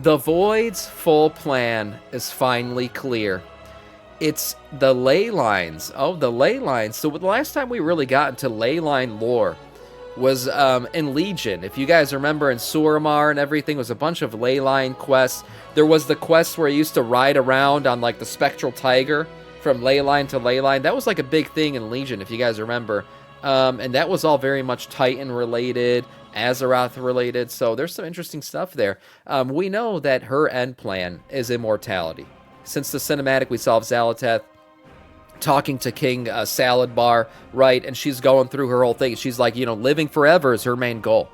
The Void's full plan is finally clear. It's the ley lines. Oh, the ley lines. So the last time we really got into ley line lore was in Legion. If you guys remember in Suramar and everything, was a bunch of ley line quests. There was the quest where you used to ride around on like the spectral tiger from ley line to ley line. That was like a big thing in Legion, if you guys remember. And that was all very much Titan related, Azeroth related. So there's some interesting stuff there. We know that her end plan is immortality. Since the cinematic, we saw of Xal'atath talking to King Salad Bar, right? And she's going through her whole thing. She's like, you know, living forever is her main goal.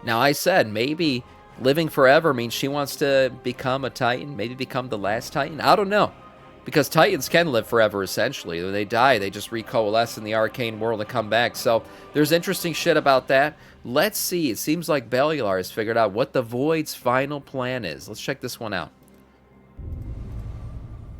Now, I said maybe living forever means she wants to become a Titan, maybe become the last Titan. I don't know. Because Titans can live forever, essentially. When they die, they just recoalesce in the arcane world and come back. So there's interesting shit about that. Let's see. It seems like Belial has figured out what the Void's final plan is. Let's check this one out.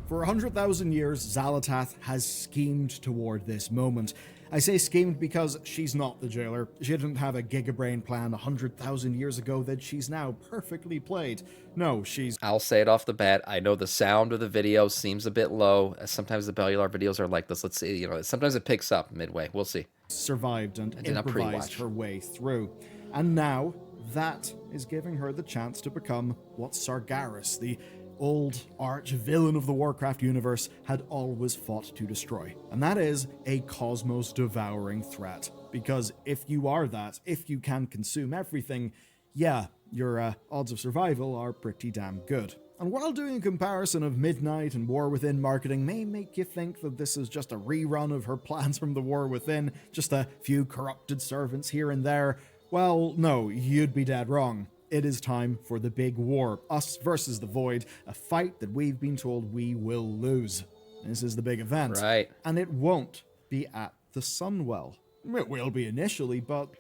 For 100,000 years, Xal'atath has schemed toward this moment. I say schemed because she's not the jailer. She didn't have a gigabrain plan 100,000 years ago that she's now perfectly played. No, she's... I'll say it off the bat. I know the sound of the video seems a bit low. Sometimes the Belial videos are like this. Let's see. You know, sometimes it picks up midway. We'll see. Survived and improvised her way through. And now, that is giving her the chance to become what Sargeras, the old arch-villain of the Warcraft universe, had always fought to destroy. And that is a cosmos-devouring threat. Because if you are that, if you can consume everything, yeah, your odds of survival are pretty damn good. And while doing a comparison of Midnight and War Within marketing may make you think that this is just a rerun of her plans from the War Within, just a few corrupted servants here and there, well, no, you'd be dead wrong. It is time for the big war, us versus the Void, a fight that we've been told we will lose. This is the big event. Right. And it won't be at the Sunwell. It will be initially, but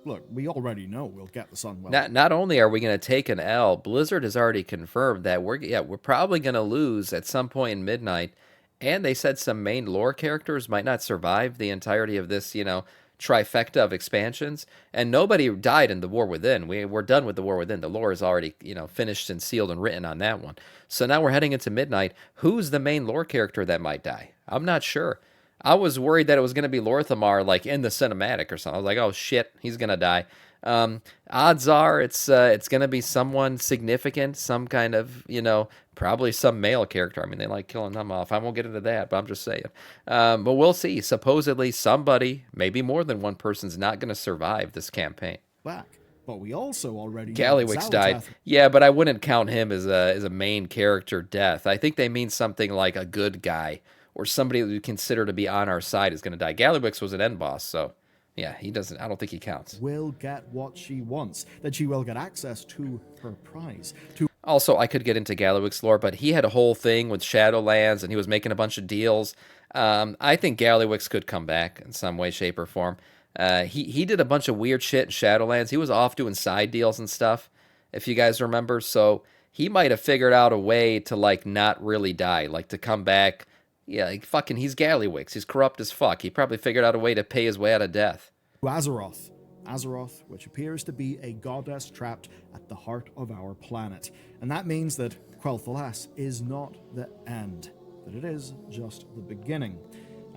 look, we already know we'll get the Sunwell. Not only are we going to take an L, Blizzard has already confirmed that we're probably going to lose at some point in Midnight, and they said some main lore characters might not survive the entirety of this, you know, trifecta of expansions, and nobody died in the War Within. We're done with the War Within. The lore is already, you know, finished and sealed and written on that one. So now we're heading into Midnight. Who's the main lore character that might die? I'm not sure. I was worried that it was going to be Lorthamar, like in the cinematic or something. I was like, oh shit, he's going to die. Odds are it's going to be someone significant, some kind of, you know, probably some male character. I mean, they like killing them off. I won't get into that, but I'm just saying. But we'll see. Supposedly somebody, maybe more than one person's not going to survive this campaign. Back. But we also already Gallywix died. Yeah, but I wouldn't count him as a main character death. I think they mean something like a good guy or somebody that we consider to be on our side is going to die. Gallywix was an end boss, so yeah, he doesn't. I don't think he counts. Will get what she wants. That she will get access to her prize. Also, I could get into Gallywix lore, but he had a whole thing with Shadowlands, and he was making a bunch of deals. I think Gallywix could come back in some way, shape, or form. He did a bunch of weird shit in Shadowlands. He was off doing side deals and stuff, if you guys remember. So he might have figured out a way to, like, not really die, like to come back. Yeah, like, fucking, he's Gallywix. He's corrupt as fuck. He probably figured out a way to pay his way out of death. Azeroth. Azeroth, which appears to be a goddess trapped at the heart of our planet. And that means that Quel'Thalas is not the end, that it is just the beginning.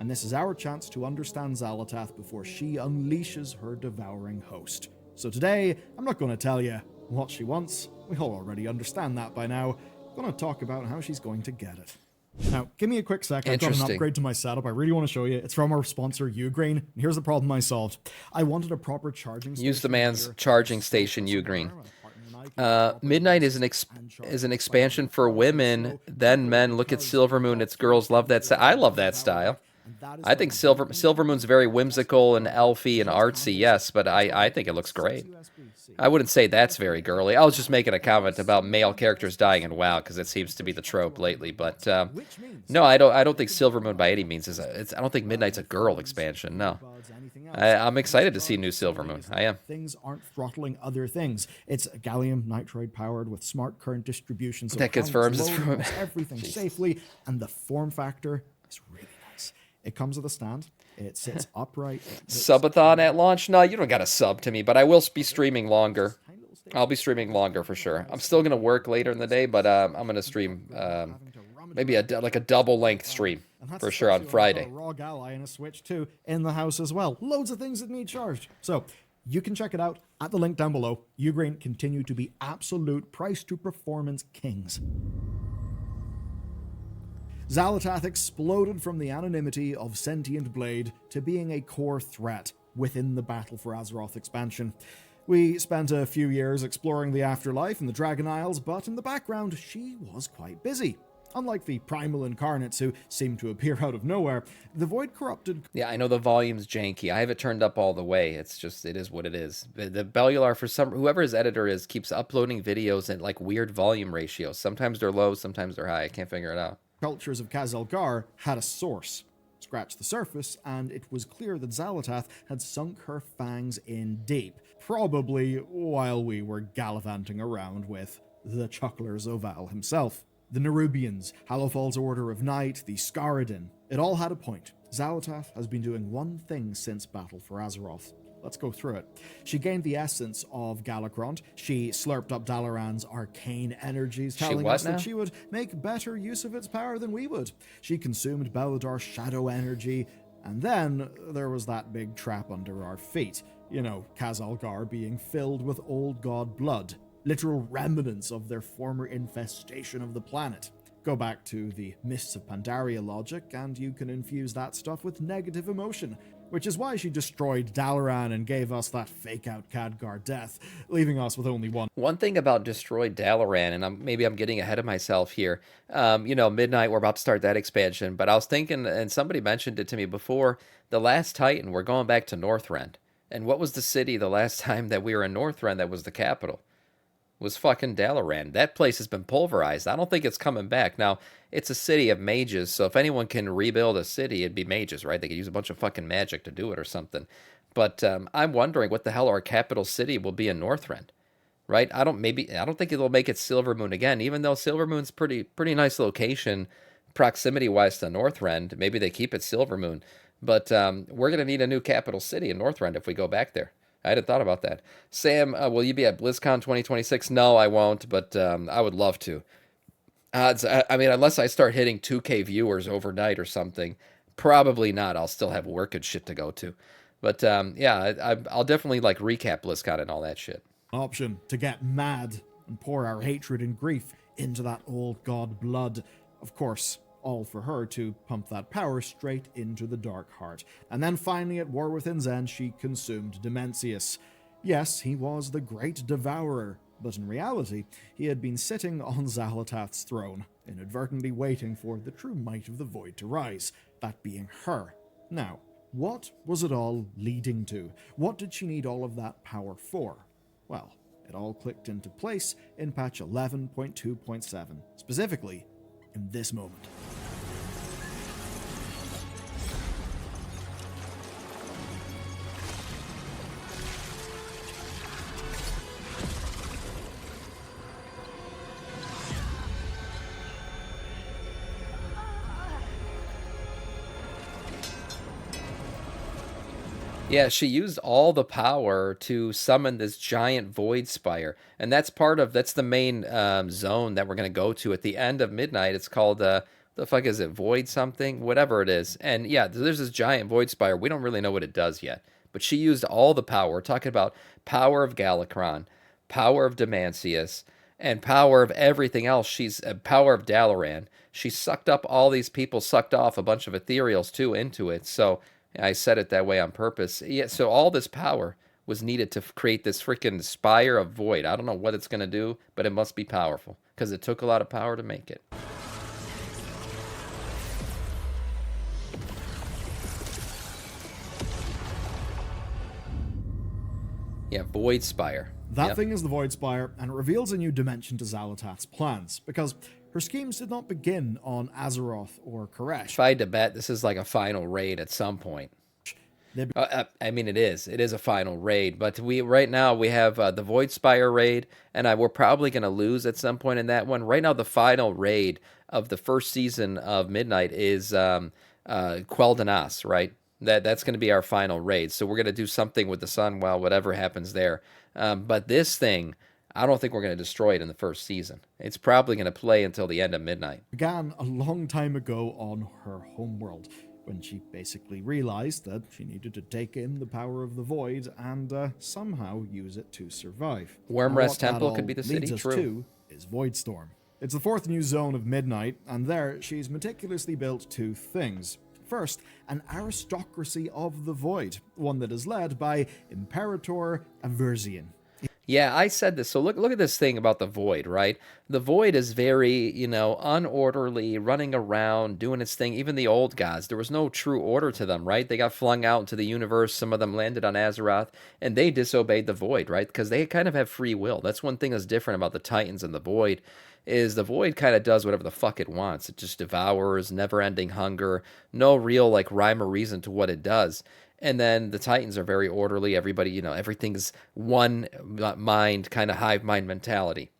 And this is our chance to understand Xal'atath before she unleashes her devouring host. So today, I'm not going to tell you what she wants. We all already understand that by now. I'm going to talk about how she's going to get it. Now, give me a quick sec. I've got an upgrade to my setup. I really want to show you. It's from our sponsor, Ugreen. And here's the problem I solved. I wanted a proper charging station. Use the man's charging station, Ugreen. Midnight is an expansion for women. Then men. Look at Silvermoon. It's girls love that style. I love that style. I think Silvermoon's very whimsical and elfy and artsy, yes, but I think it looks great. I wouldn't say that's very girly. I was just making a comment about male characters dying in WoW because it seems to be the trope lately. But no, I don't think Silvermoon by any means is I don't think Midnight's a girl expansion. No, I'm excited to see new Silvermoon. I am. Things aren't throttling other things. It's gallium nitride powered with smart current distribution. So that confirms it's from everything safely, and the form factor is really nice. It comes with a stand. It sits upright. Subathon at launch? No, you don't got to sub to me, but I will be streaming longer. I'll be streaming longer for sure. I'm still gonna work later in the day, but I'm gonna stream maybe like a double length stream for sure on Friday. A ROG ally and a Switch 2 in the house as well. Loads of things that need charged. So you can check it out at the link down below. Ugrain continue to be absolute price to performance kings. Xal'atath exploded from the anonymity of Sentient Blade to being a core threat within the Battle for Azeroth expansion. We spent a few years exploring the afterlife in the Dragon Isles, but in the background, she was quite busy. Unlike the primal incarnates who seem to appear out of nowhere, the Void Corrupted... Yeah, I know the volume's janky. I have it turned up all the way. It's just, it is what it is. The Bellular, for whoever his editor is, keeps uploading videos at like weird volume ratios. Sometimes they're low, sometimes they're high. I can't figure it out. Cultures of Khazalgar had a source. Scratch the surface, and it was clear that Xal'atath had sunk her fangs in deep, probably while we were gallivanting around with the Chuckler Zoval himself. The Nerubians, Halofal's Order of Night, the Scaradin, it all had a point. Xal'atath has been doing one thing since Battle for Azeroth. Let's go through it. She gained the essence of Galakrond. She slurped up Dalaran's arcane energies, telling us that she would make better use of its power than we would. She consumed Belladar's shadow energy, and then there was that big trap under our feet. You know, Khazalgar being filled with old god blood, literal remnants of their former infestation of the planet. Go back to the Mists of Pandaria logic, and you can infuse that stuff with negative emotion, which is why she destroyed Dalaran and gave us that fake-out Khadgar death, leaving us with only one. One thing about destroyed Dalaran, and maybe I'm getting ahead of myself here, you know, Midnight, we're about to start that expansion, but I was thinking, and somebody mentioned it to me before, the last Titan, we're going back to Northrend. And what was the city the last time that we were in Northrend that was the capital? Was fucking Dalaran. That place has been pulverized. I don't think it's coming back. Now, it's a city of mages, so if anyone can rebuild a city, it'd be mages, right? They could use a bunch of fucking magic to do it or something. But I'm wondering what the hell our capital city will be in Northrend, right? I don't think it'll make it Silvermoon again, even though Silvermoon's pretty nice location, proximity-wise to Northrend. Maybe they keep it Silvermoon. But we're going to need a new capital city in Northrend if we go back there. I hadn't thought about that. Sam, will you be at BlizzCon 2026? No, I won't, but I would love to. I mean, unless I start hitting 2K viewers overnight or something, probably not. I'll still have work and shit to go to. But yeah, I'll definitely like recap BlizzCon and all that shit. Option to get mad and pour our hatred and grief into that old god blood. Of course, all for her to pump that power straight into the Dark Heart. And then finally at War Within Zen, she consumed Demencius. Yes, he was the great devourer, but in reality, he had been sitting on Xal'atath's throne, inadvertently waiting for the true might of the Void to rise, that being her. Now, what was it all leading to? What did she need all of that power for? Well, it all clicked into place in patch 11.2.7, specifically in this moment. Yeah, she used all the power to summon this giant Void Spire. And that's the main zone that we're going to go to at the end of Midnight. It's called, the fuck is it, Void something? Whatever it is. And yeah, there's this giant Void Spire. We don't really know what it does yet. But she used all the power. We're talking about power of Galakrond, power of Demencius, and power of everything else. She's power of Dalaran. She sucked up all these people, sucked off a bunch of ethereals too into it. So I said it that way on purpose. Yeah, so all this power was needed to create this freaking Spire of Void. I don't know what it's going to do, but it must be powerful, because it took a lot of power to make it. Yeah, Void Spire. That thing is the Void Spire, and it reveals a new dimension to Xal'atath's plans, because her schemes did not begin on Azeroth or Koresh. If I had to bet, this is like a final raid at some point. I mean, it is. It is a final raid, but right now we have the Void Spire raid, and we're probably going to lose at some point in that one. Right now, the final raid of the first season of Midnight is Quel'Danas, right? That's going to be our final raid. So we're going to do something with the Sunwell, whatever happens there. But this thing, I don't think we're going to destroy it in the first season. It's probably going to play until the end of Midnight. Began a long time ago on her homeworld, when she basically realized that she needed to take in the power of the Void and somehow use it to survive. Wormrest Temple could be the city, true. To is Voidstorm. It's the fourth new zone of Midnight, and there she's meticulously built two things. First, an aristocracy of the Void, one that is led by Imperator Aversian. Yeah, I said this. So look at this thing about the Void, right? The Void is very, unorderly, running around, doing its thing. Even the old gods, there was no true order to them, right? They got flung out into the universe. Some of them landed on Azeroth, and they disobeyed the Void, right? Because they kind of have free will. That's one thing that's different about the Titans and the Void, is the Void kind of does whatever the fuck it wants. It just devours, never-ending hunger, no real, rhyme or reason to what it does. And then the Titans are very orderly. Everybody, everything's one mind, kind of hive mind mentality.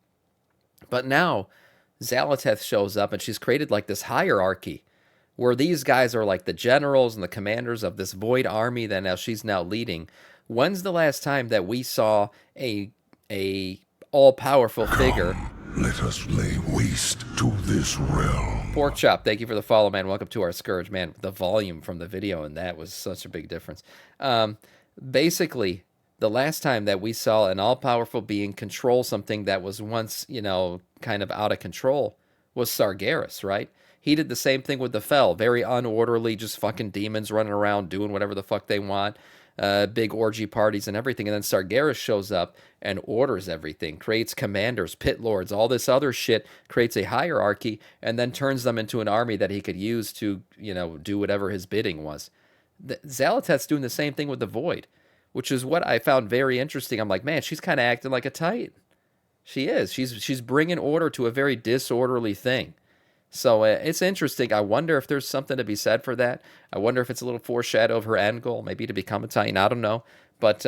But now Xal'atath shows up and she's created this hierarchy where these guys are like the generals and the commanders of this Void army that she's now leading. When's the last time that we saw a all-powerful figure? Let us lay waste to this realm. Pork Chop, thank you for the follow, man. Welcome to our Scourge, man. The volume from the video, and that was such a big difference. Basically, the last time that we saw an all-powerful being control something that was once, kind of out of control was Sargeras, right? He did the same thing with the Fel. Very unorderly, just fucking demons running around doing whatever the fuck they want. Big orgy parties and everything. And then Sargeras shows up and orders everything, creates commanders, pit lords, all this other shit, creates a hierarchy, and then turns them into an army that he could use to, do whatever his bidding was. Xal'atath's doing the same thing with the Void, which is what I found very interesting. I'm like, man, she's kind of acting like a Titan. She is. She's bringing order to a very disorderly thing. So it's interesting. I wonder if there's something to be said for that. I wonder if it's a little foreshadow of her end goal, maybe to become a Titan. I don't know. But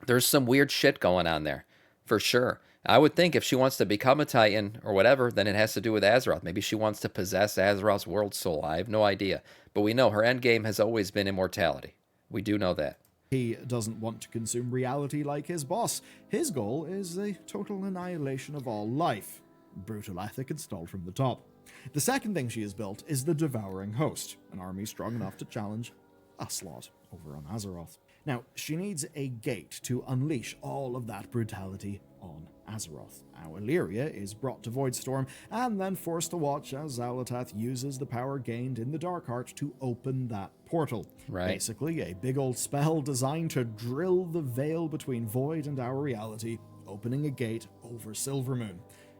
there's some weird shit going on there, for sure. I would think if she wants to become a Titan or whatever, then it has to do with Azeroth. Maybe she wants to possess Azeroth's world soul. I have no idea. But we know her end game has always been immortality. We do know that. He doesn't want to consume reality like his boss. His goal is the total annihilation of all life. Brutal ethic installed from the top. The second thing she has built is the Devouring Host, an army strong enough to challenge Zalot over on Azeroth. Now, she needs a gate to unleash all of that brutality on Azeroth. Now, Yria is brought to Voidstorm and then forced to watch as Xal'atath uses the power gained in the Darkheart to open that portal. Right. Basically, a big old spell designed to drill the veil between Void and our reality, opening a gate over Silvermoon,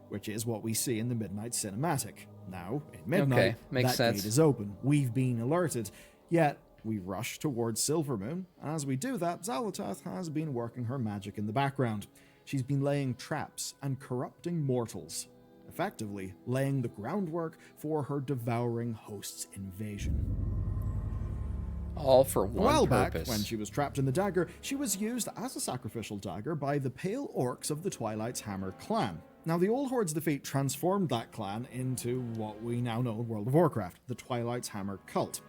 which is what we see in the Midnight Cinematic. Now, in Midnight, makes sense. Gate is open. We've been alerted. Yet, we rush towards Silvermoon, and as we do that, Xal'atath has been working her magic in the background. She's been laying traps and corrupting mortals, effectively laying the groundwork for her Devouring Host's invasion. All for one A while purpose. back, when she was trapped in the dagger, she was used as a sacrificial dagger by the Pale Orcs of the Twilight's Hammer clan. Now, the Old Horde's defeat transformed that clan into what we now know in World of Warcraft, the Twilight's Hammer cult.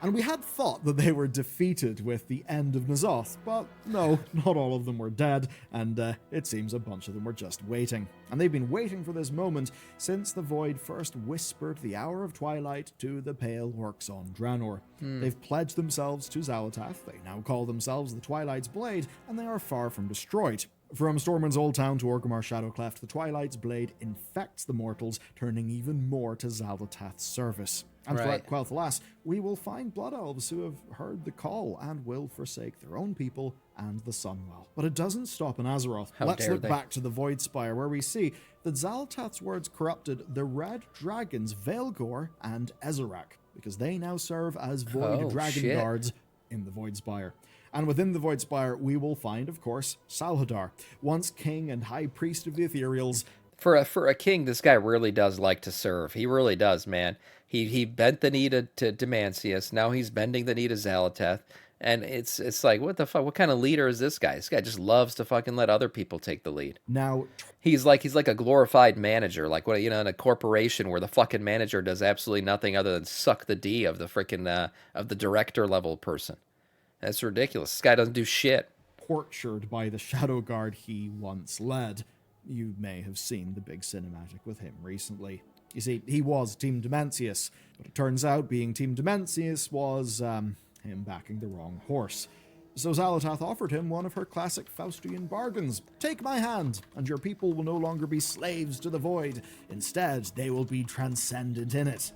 And we had thought that they were defeated with the end of N'Zoth, but no, not all of them were dead, and it seems a bunch of them were just waiting. And they've been waiting for this moment since the Void first whispered the Hour of Twilight to the Pale Orcs on Draenor. They've pledged themselves to Xal'atath, they now call themselves the Twilight's Blade, and they are far from destroyed. From Stormwind's Old Town to Orgrimmar Shadowcleft, the Twilight's Blade infects the mortals, turning even more to Xal'atath's service. And throughout Quel'Thalas, we will find Blood Elves who have heard the call and will forsake their own people and the Sunwell. But it doesn't stop in Azeroth. Let's look back to the Void Spire, where we see that Xal'atath's words corrupted the Red Dragons Veilgor and Ezorak, because they now serve as Void Dragon Guards in the Void Spire. And within the Void Spire, we will find, of course, Salhadar, once king and high priest of the Ethereals. For a king, this guy really does like to serve. He really does, man. He bent the knee to Demancius. Now he's bending the knee to Xal'atath. And it's like, what the fuck? What kind of leader is this guy? This guy just loves to fucking let other people take the lead. Now, he's like a glorified manager, like what, in a corporation where the fucking manager does absolutely nothing other than suck the D of the freaking of the director level person. That's ridiculous. This guy doesn't do shit. Tortured by the Shadow Guard he once led. You may have seen the big cinematic with him recently. You see, he was Team Dementius, but it turns out being Team Dementius was, him backing the wrong horse. So Xal'atath offered him one of her classic Faustian bargains. Take my hand, and your people will no longer be slaves to the void. Instead, they will be transcendent in it.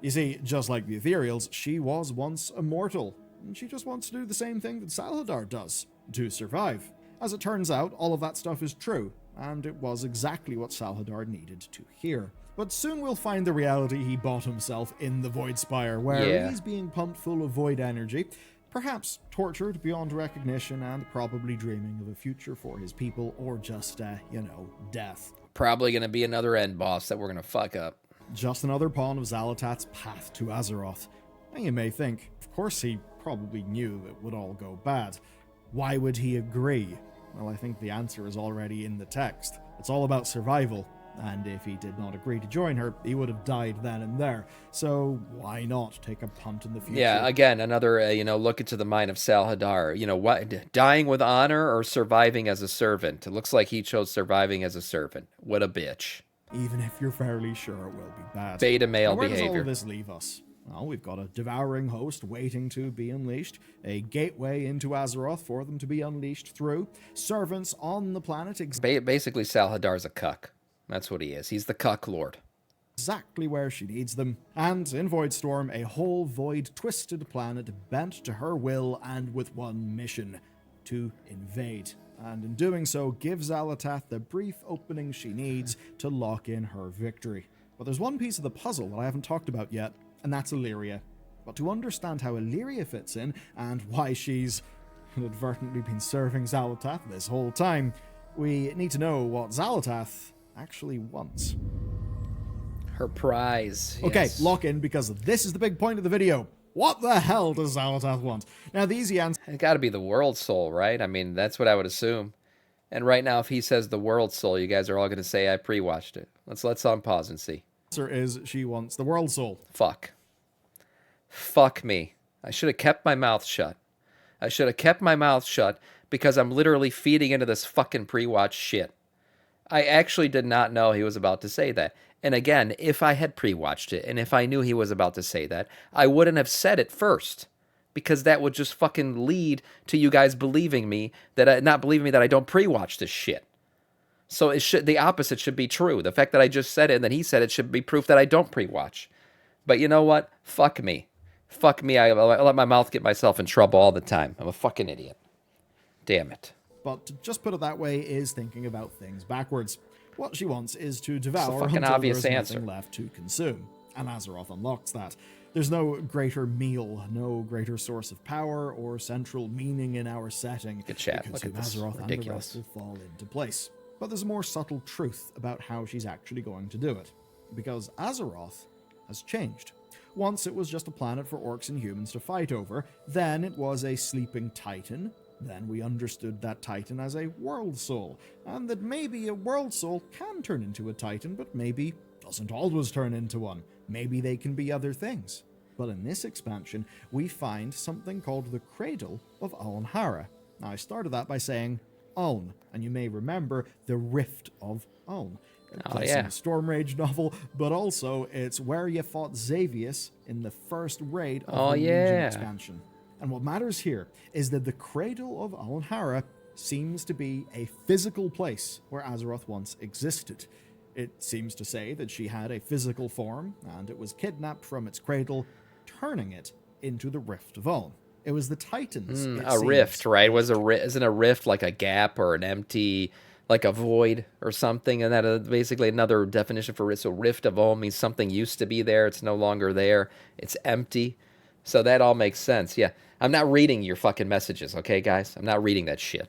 You see, just like the Ethereals, she was once immortal, and she just wants to do the same thing that Salhadar does, to survive. As it turns out, all of that stuff is true, and it was exactly what Salhadar needed to hear. But soon we'll find the reality he bought himself in the Void Spire, where he's being pumped full of void energy, perhaps tortured beyond recognition, and probably dreaming of a future for his people, or just, death. Probably gonna be another end boss that we're gonna fuck up. Just another pawn of Xal'atath's path to Azeroth. And you may think, of course he probably knew it would all go bad. Why would he agree? Well, I think the answer is already in the text. It's all about survival, and if he did not agree to join her, he would have died then and there. So why not take a punt in the future? Yeah, again, another, look into the mind of Salhadar. What, dying with honor or surviving as a servant? It looks like he chose surviving as a servant. What a bitch. Even if you're fairly sure it will be bad. Beta male where behavior. Where does all of this leave us? Well, we've got a devouring host waiting to be unleashed, a gateway into Azeroth for them to be unleashed through, servants on the planet. Basically, Salhadar's a cuck. That's what he is. He's the cuck lord. Exactly where she needs them. And in Voidstorm, a whole void-twisted planet bent to her will and with one mission: to invade. And in doing so, give Xal'atath the brief opening she needs to lock in her victory. But there's one piece of the puzzle that I haven't talked about yet, and that's Yria. But to understand how Yria fits in, and why she's inadvertently been serving Xal'atath this whole time, we need to know what Xal'atath actually wants. Her prize. Okay, yes. Lock in, because this is the big point of the video. What the hell does Xal'atath want? Now, the easy answer... It's got to be the World Soul, right? I mean, that's what I would assume. And right now, if he says the World Soul, you guys are all going to say I pre-watched it. Let's on pause and see. Answer is she wants the World Soul. Fuck. Fuck me. I should have kept my mouth shut. I should have kept my mouth shut because I'm literally feeding into this fucking pre-watch shit. I actually did not know he was about to say that. And again, if I had pre-watched it, and if I knew he was about to say that, I wouldn't have said it first. Because that would just fucking lead to you guys believing me, not believing me that I don't pre-watch this shit. So the opposite should be true. The fact that I just said it and then he said it should be proof that I don't pre-watch. But you know what? Fuck me. Fuck me. I let my mouth get myself in trouble all the time. I'm a fucking idiot. Damn it. But to just put it that way is thinking about things backwards. What she wants is to devour fucking until obvious there's answer. nothing left to consume. And Azeroth unlocks that. There's no greater meal, no greater source of power or central meaning in our setting. Good chat. Look at this. Azeroth and the rest will fall into place. But there's a more subtle truth about how she's actually going to do it. Because Azeroth has changed. Once it was just a planet for orcs and humans to fight over, then it was a sleeping titan. Then we understood that titan as a world soul, and that maybe a world soul can turn into a titan, but maybe doesn't always turn into one. Maybe they can be other things. But in this expansion, we find something called the Cradle of Alhara. Now, I started that by saying Uln, and you may remember the Rift of Uln. It's in the Storm Rage novel, but also it's where you fought Xavius in the first raid of the Legion expansion. And what matters here is that the Cradle of Alhara seems to be a physical place where Azeroth once existed. It seems to say that she had a physical form, and it was kidnapped from its cradle, turning it into the Rift of Uln. It was the Titans. A rift, right? Isn't a rift like a gap or an empty, like a void or something? And that is basically another definition for rift. So Rift of Uln means something used to be there. It's no longer there. It's empty. So that all makes sense. Yeah. I'm not reading your fucking messages, okay, guys? I'm not reading that shit.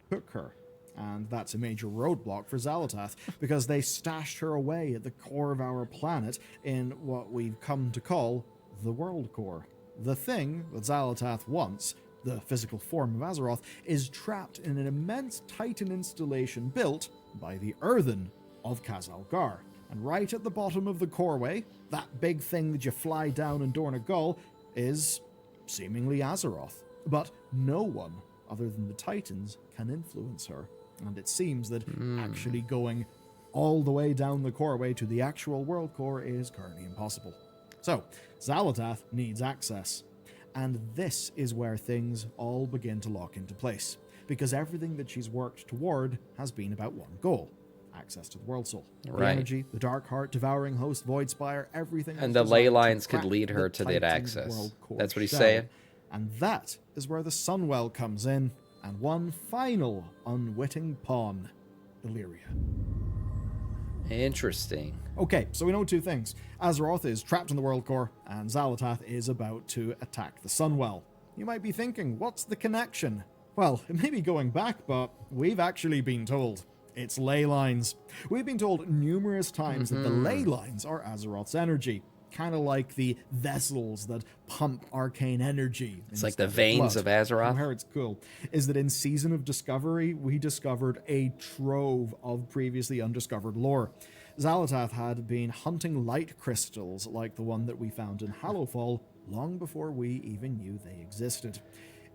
Took her. And that's a major roadblock for Xal'atath, because they stashed her away at the core of our planet in what we've come to call the World Core. The thing that Xal'atath wants, the physical form of Azeroth, is trapped in an immense Titan installation built by the Earthen of Khazalgar. And right at the bottom of the coreway, that big thing that you fly down in Dornogal, is seemingly Azeroth. But no one, other than the Titans, can influence her. And it seems that actually going all the way down the coreway to the actual world core is currently impossible. So, Xal'atath needs access. And this is where things all begin to lock into place, because everything that she's worked toward has been about one goal: access to the World Soul. Right. The energy, the Dark Heart, Devouring Host, Void Spire, everything. And the ley lines could lead her to that access. That's what he's saying. And that is where the Sunwell comes in, and one final unwitting pawn, Yria. Interesting. Okay, so we know two things. Azeroth is trapped in the World Core, and Xal'atath is about to attack the Sunwell. You might be thinking, what's the connection? Well, it may be going back, but we've actually been told. It's ley lines. We've been told numerous times that the ley lines are Azeroth's energy, kind of like the vessels that pump arcane energy. It's like the veins of Azeroth. Where it's cool is that in Season of Discovery, we discovered a trove of previously undiscovered lore. Xal'atath had been hunting light crystals like the one that we found in Hallowfall long before we even knew they existed.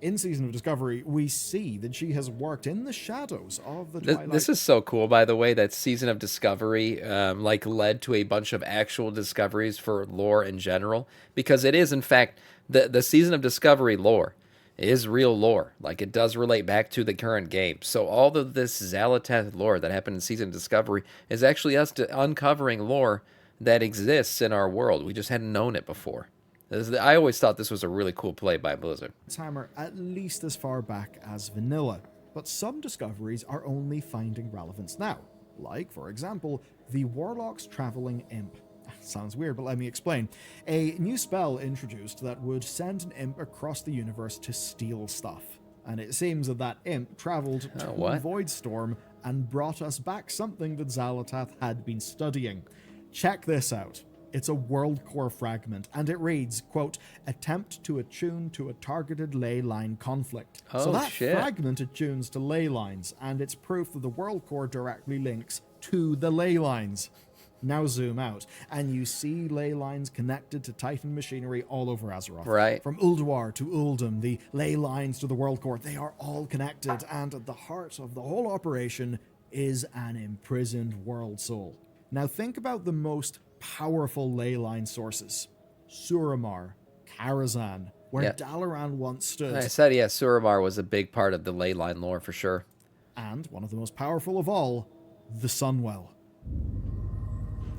In Season of Discovery, we see that she has worked in the shadows of the Twilight. This is so cool, by the way, that Season of Discovery led to a bunch of actual discoveries for lore in general, because it is, in fact, the Season of Discovery lore is real lore. Like, it does relate back to the current game. So all of this Xal'atath lore that happened in Season of Discovery is actually us uncovering lore that exists in our world. We just hadn't known it before. I always thought this was a really cool play by Blizzard. Hammer at least as far back as vanilla, but some discoveries are only finding relevance now. Like, for example, the Warlock's Traveling Imp. Sounds weird, but let me explain. A new spell introduced that would send an imp across the universe to steal stuff. And it seems that that imp traveled to Voidstorm and brought us back something that Xal'atath had been studying. Check this out. It's a world core fragment, and it reads, quote, "Attempt to attune to a targeted ley line conflict." So that fragment attunes to ley lines, and it's proof that the world core directly links to the ley lines. Now zoom out, and you see ley lines connected to Titan machinery all over Azeroth. Right. From Ulduar to Uldum, the ley lines to the world core, they are all connected, and at the heart of the whole operation is an imprisoned world soul. Now think about the most powerful ley line sources. Suramar, Karazhan, where Dalaran once stood. I said, Suramar was a big part of the ley line lore for sure. And one of the most powerful of all, the Sunwell.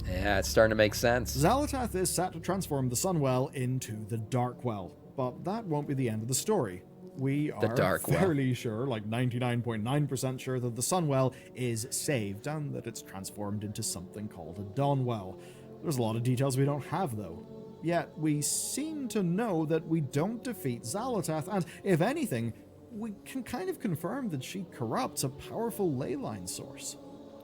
Yeah, it's starting to make sense. Xal'atath is set to transform the Sunwell into the Darkwell, but that won't be the end of the story. We are fairly sure, like 99.9% sure, that the Sunwell is saved and that it's transformed into something called a Dawnwell. There's a lot of details we don't have, though. Yet we seem to know that we don't defeat Xal'atath, and if anything, we can kind of confirm that she corrupts a powerful ley line source.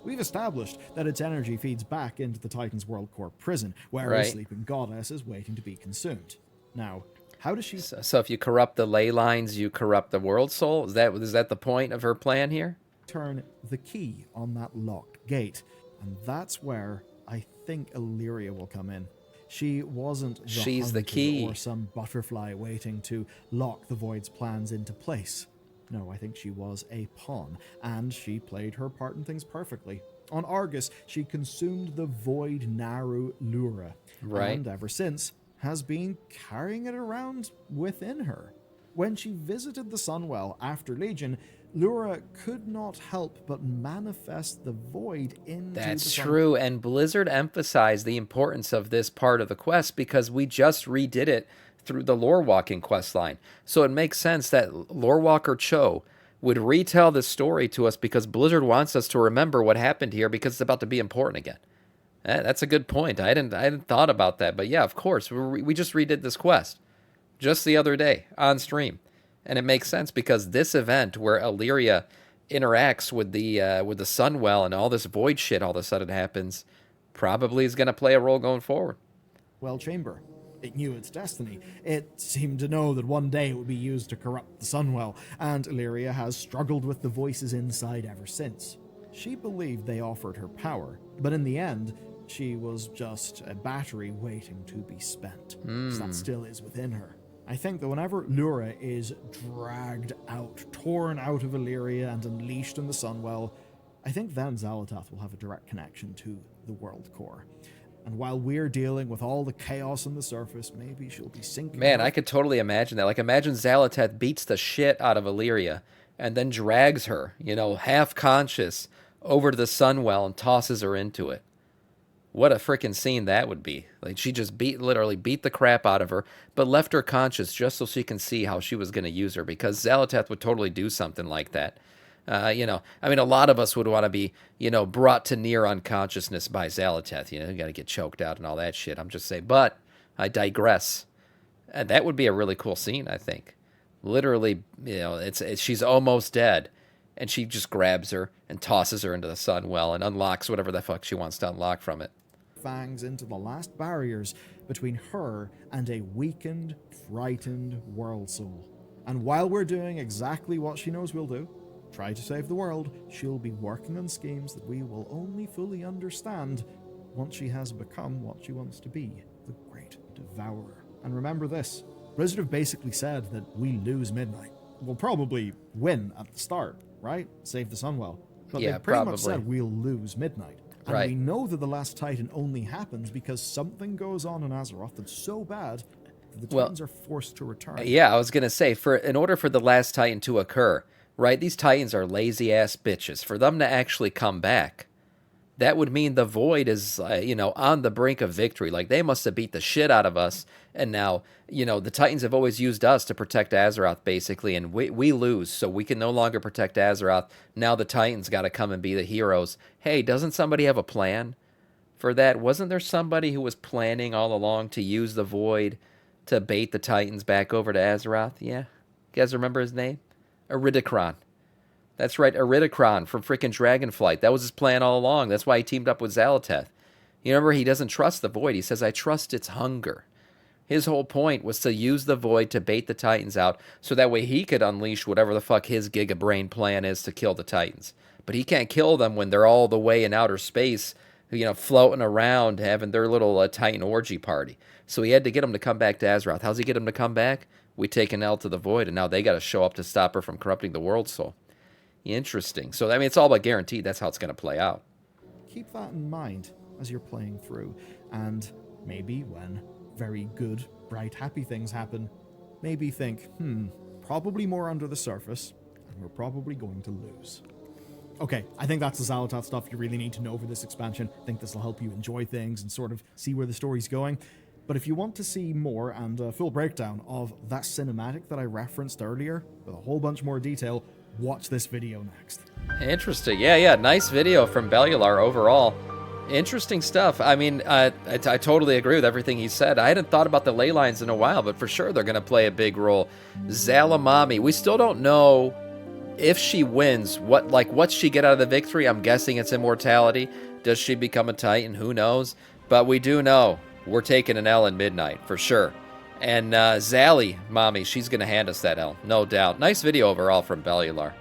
We've established that its energy feeds back into the Titan's World Core prison, where a sleeping goddess is waiting to be consumed. Now, how does she... So if you corrupt the ley lines, you corrupt the world soul? Is that the point of her plan here? Turn the key on that locked gate, and that's where I think Yria will come in. She wasn't the key or some butterfly waiting to lock the Void's plans into place. No, I think she was a pawn, and she played her part in things perfectly. On Argus, she consumed the Void Naru Lura, and ever since has been carrying it around within her. When she visited the Sunwell after Legion, Lura could not help but manifest the Void into That's true, and Blizzard emphasized the importance of this part of the quest because we just redid it through the Lore Walking quest line. So it makes sense that Lore Walker Cho would retell this story to us because Blizzard wants us to remember what happened here because it's about to be important again. That's a good point. I hadn't thought about that, but yeah, of course, we just redid this quest just the other day on stream. And it makes sense because this event where Yria interacts with the Sunwell and all this void shit all of a sudden happens probably is going to play a role going forward. Well, Chamber. It knew its destiny. It seemed to know that one day it would be used to corrupt the Sunwell, and Yria has struggled with the voices inside ever since. She believed they offered her power, but in the end, she was just a battery waiting to be spent. So that still is within her. I think that whenever Lura is dragged out, torn out of Illyria and unleashed in the Sunwell, I think then Xal'atath will have a direct connection to the world core. And while we're dealing with all the chaos on the surface, maybe she'll be sinking. Man, I could totally imagine that. Like, imagine Xal'atath beats the shit out of Illyria and then drags her, half conscious, over to the Sunwell and tosses her into it. What a freaking scene that would be. Like, she just literally beat the crap out of her, but left her conscious just so she can see how she was going to use her, because Xal'atath would totally do something like that. A lot of us would want to be, brought to near unconsciousness by Xal'atath. You got to get choked out and all that shit. I'm just saying, but I digress. And that would be a really cool scene, I think. Literally, she's almost dead, and she just grabs her and tosses her into the Sunwell and unlocks whatever the fuck she wants to unlock from it. Fangs into the last barriers between her and a weakened, frightened world soul. And while we're doing exactly what she knows we'll do, try to save the world, she'll be working on schemes that we will only fully understand once she has become what she wants to be, the Great Devourer. And remember this, Blizzard have basically said that we lose Midnight. We'll probably win at the start, right? Save the Sunwell. But yeah, they pretty probably. much said we'll lose Midnight. And right. We know that the Last Titan only happens because something goes on in Azeroth that's so bad that the Titans are forced to return. Yeah, I was going to say, in order for the Last Titan to occur, right, these Titans are lazy-ass bitches. For them to actually come back, that would mean the Void is, on the brink of victory. Like, they must have beat the shit out of us, and now, the Titans have always used us to protect Azeroth, basically, and we lose, so we can no longer protect Azeroth. Now the Titans got to come and be the heroes. Hey, doesn't somebody have a plan for that? Wasn't there somebody who was planning all along to use the Void to bait the Titans back over to Azeroth? Yeah? You guys remember his name? Iridikron. That's right, Iridikron from freaking Dragonflight. That was his plan all along. That's why he teamed up with Xal'atath. You remember, he doesn't trust the Void. He says, I trust its hunger. His whole point was to use the Void to bait the Titans out, so that way he could unleash whatever the fuck his gigabrain plan is to kill the Titans. But he can't kill them when they're all the way in outer space, floating around, having their little Titan orgy party. So he had to get them to come back to Azeroth. How's he get them to come back? We take an L to the Void, and now they got to show up to stop her from corrupting the world soul. Interesting. So, it's all but guaranteed that's how it's going to play out. Keep that in mind as you're playing through, and maybe when very good, bright, happy things happen, maybe think, probably more under the surface, and we're probably going to lose. Okay, I think that's the Xal'atath stuff you really need to know for this expansion. I think this will help you enjoy things and sort of see where the story's going. But if you want to see more and a full breakdown of that cinematic that I referenced earlier, with a whole bunch more detail, watch this video next. Interesting. Yeah. Nice video from Bellular overall. Interesting stuff. I totally agree with everything he said. I hadn't thought about the ley lines in a while, but for sure they're going to play a big role. Zalamami, we still don't know if she wins. What's she get out of the victory? I'm guessing it's immortality. Does she become a Titan? Who knows? But we do know we're taking an L in Midnight, for sure. And Zally, Mommy, she's going to hand us that L, no doubt. Nice video overall from Bellular.